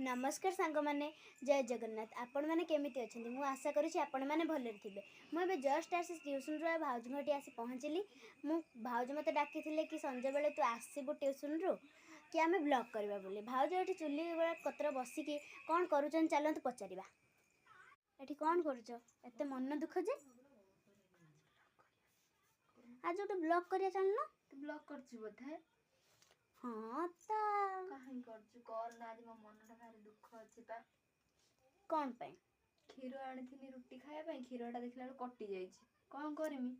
नमस्कार सांग मैंने जय जगन्नाथ आपण मैंने केमिति अछंती मु आशा करूछि आपण मैंने भले थिबे। मु एबे जस्ट आसी ट्यूशन रो भाउज घटी आसी पहुँचली। मु भाउज मते डाकी थिले कि संजय बेले तू आसीबु ट्यूशन रो कि आमे ब्लॉग करबा बोली। भाउज एठी चुली बेला कतर बसिकी कोन करूछन चलंत पचारिबा। एठी कोन करूछ एते मन दुख जे आज ओटे ब्लॉग करिया चलना ब्लॉग करछु बोधे। हां ता काहे करछु कर ना आज मो मनटा भारी दुख अछि पा। कोन पे क्षीर आनिथिनी रुटी खाया पई क्षीरटा देखला कटि जाईछि कोन करमी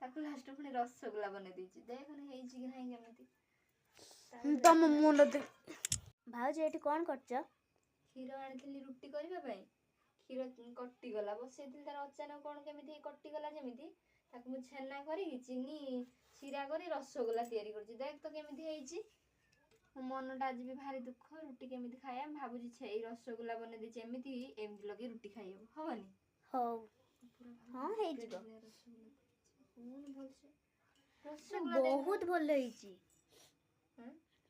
ताकू लास्ट पुनी रसगुल्ला बने दीछि देखने हेइछि कि नाही केमिति तम मुंड दे भाउज एठी कोन करछ। क्षीर आनिथिनी रुटी करबा पई क्षीर कटि गला बसेदिल तार अचानक कोन केमिति कटि गला जेमिति ताकू मु छेना करी चीनी सीरा करी रसगुल्ला तयारी करछि देख तो केमिति हेइछि। मो मनटा आज भी भारी दुख रुटी केमिति खाया भाबुछि छे रसगुल्ला बने दीछि एमिति एमिति लगे रुटी खाइबो हबनी हो हां हे जिवो कोन भलसे बहुत भल हेइछि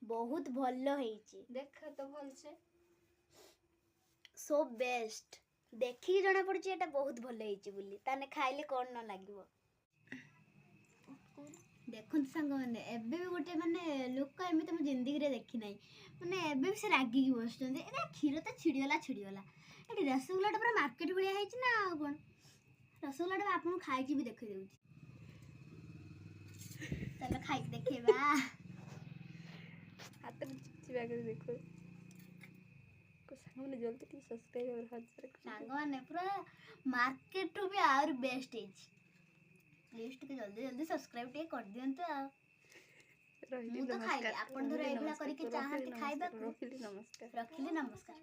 बहुत भल हेइछि देख तो भलसे सो बेस्ट देखि जणा पड़छि एटा बहुत भल हेइछि बोली ताने खाइले कोन न लागिवो। देखुन संग माने एबे भी गोटे माने लोक एमि तुम जिंदगी रे देखि नाही माने एबे भी से रागी की बसचंदे एटा क्षीर तो छिड़ीगला एटी रसगुल्ला पूरा मार्केट भलिया हेइछि ना कोन रसगुल्ला आपन खाइ की भी देखै देउछि चलो खाइ के देखेबा हाथ चिपचिपा कर देखो को संग माने जल्दी सब्सक्राइब और हजार संग माने पूरा मार्केट टू भी और बेस्ट हेइछि प्लीज टिके जल्दी जल्दी सब्सक्राइब टिके कर दियंतु आ रहिली मु तो खाइले आपन धर एबला करी के चाहत खाइबा रहिली नमस्कार रखिली नमस्कार।